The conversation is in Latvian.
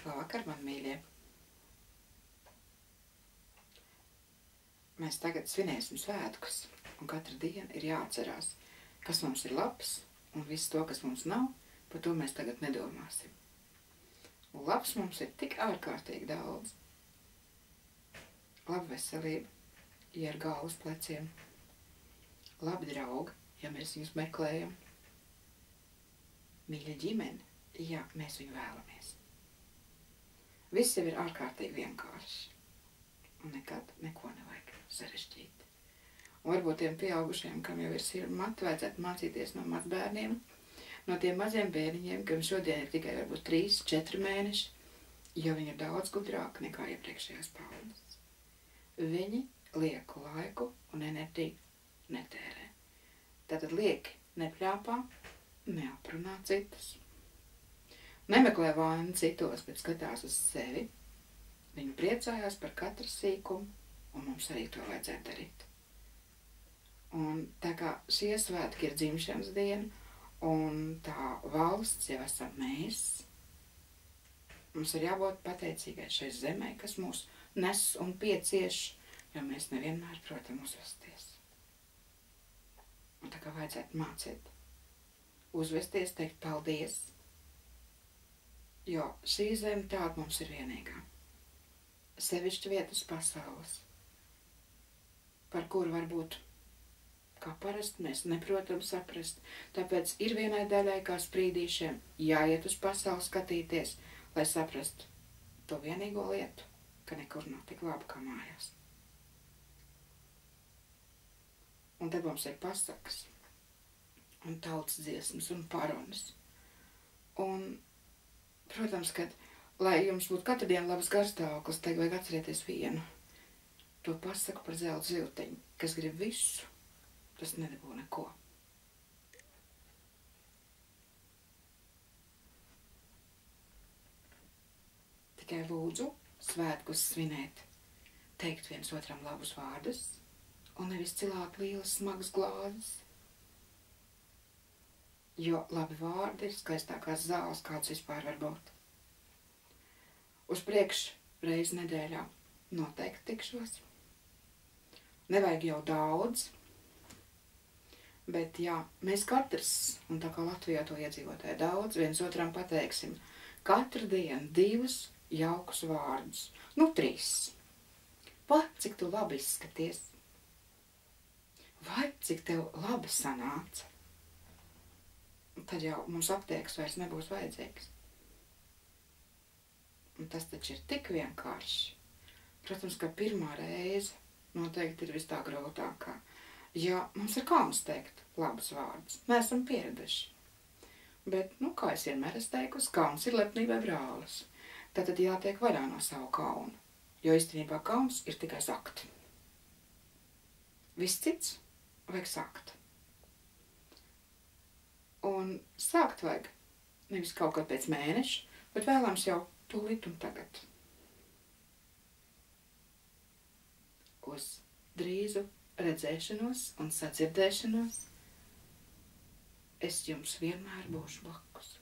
Labvakar, man mīļie! Mēs tagad svinēsim svētkus, un katru dienu ir jāatcerās, kas mums ir labs, un visu to, kas mums nav, par to mēs tagad nedomāsim. Un labs mums ir tik ārkārtīgi daudz. Laba veselība, ja ar galvas pleciem. Labi draugi, ja mēs viņus meklējam. Mīļa ģimene, ja mēs viņu vēlamies. Viss jau ir ārkārtīgi vienkārši. Un nekad neko nevajag sarežģīt. Un varbūt tiem pieaugušiem, kam jau ir sirmata, vajadzētu mācīties no mazbērniem, no tiem maziem bērniņiem, kam šodien ir tikai varbūt 3-4 mēneši, jo viņi ir daudz gudrāki nekā iepriekšējās paudzes. Viņi lieku laiku un enerģiju netērē. Tātad lieki nepļāpā, neaprunā citus. Nemeklē vainu citos, bet skatās uz sevi. Viņi priecājās par katru sīkumu, un mums arī to vajadzētu darīt. Un tā kā šie svētki ir dzimšanas diena, un tā valsts jau esam mēs, mums ir jābūt pateicīgai šai zemē, kas mūs nes un piecieš, jo mēs nevienmēr protam uzvesties. Un tā kā vajadzētu mācīt, uzvesties, teikt paldies, jo šī zeme tāda mums ir vienīgā. Sevišķi vietas pasaules, par kuru varbūt, kā parasti, mēs neprotam saprast. Tāpēc ir vienai daļai, kā sprīdīšiem, jāiet uz pasauli skatīties, lai saprastu to vienīgo lietu, ka nekur nav tik labi kā mājās. Un tad mums ir pasakas, un tautas dziesmas, un paronas. Un, protams, kad lai jums būtu katru dienu labs garstāvoklis, tagad vajag atcerēties vienu. To pasaku par zelta ziltiņu, kas grib visu, tas nedabū neko. Tikai lūdzu svētkus svinēt, teikt viens otram labus vārdus, un nevis cilāt lielas smagas glāzes. Jo labi vārdi ir skaistākās zāles, kāds vispār var būt. Uz priekšu reizi nedēļā noteikti tikšos. Nevajag jau daudz, bet jā, mēs katrs, un tā kā Latvijā to iedzīvotāji daudz, viens otram pateiksim katru dienu 2 jaukus vārdus. 3. Pa, cik tu labi izskaties. Vai cik tev labi sanāca. Tad jau mums aptiekas vairs nebūs vajadzīgs. Un tas taču ir tik vienkārši. Protams, ka pirmā reize noteikti ir vis tā grūtākā. Ja mums ir kauns teikt labus vārdus, mēs esam pieraduši. Bet, kā es vienmēr esmu teikusi, kauns ir lepnībai brālis. Tātad jātiek vaļā no savu kaunu, jo īstenībā kauns ir tikai sakt. Viss cits vajag sakt. Un sākt vajag nevis kaut kad pēc mēneša, bet vēlams jau tūlīt un tagad. Uz drīzu redzēšanos un sadzirdēšanos es jums vienmēr būšu blakus.